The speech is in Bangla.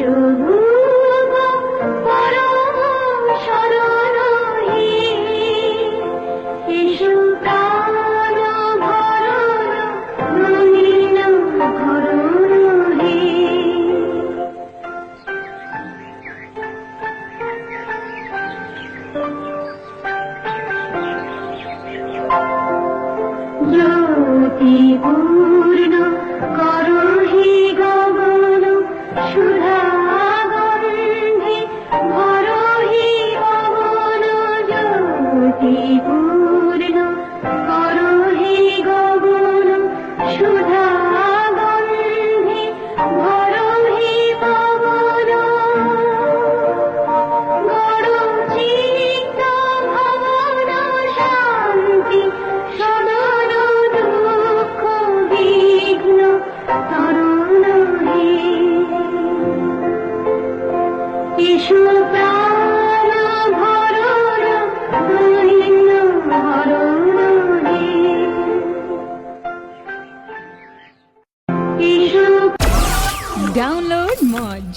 শুভ পরম শরণ হে, এসো প্রাণ ভরণ রঙিন ভরণ হে। জ্যোতি পূর্ণ করো হে গগন, সুধা গন্ধে ভরো হে পবন। জ্যোতি পূর্ণ করো হে গগন, সুধা গন্ধে ভরো হে পবন। গড় চিত্ত ভবন শান্তি সদন, দুঃখ বিঘ্ন তরণ হে। এসো প্রাণ ভরণ রঙিন ভরণ হে। এসো Download Moj.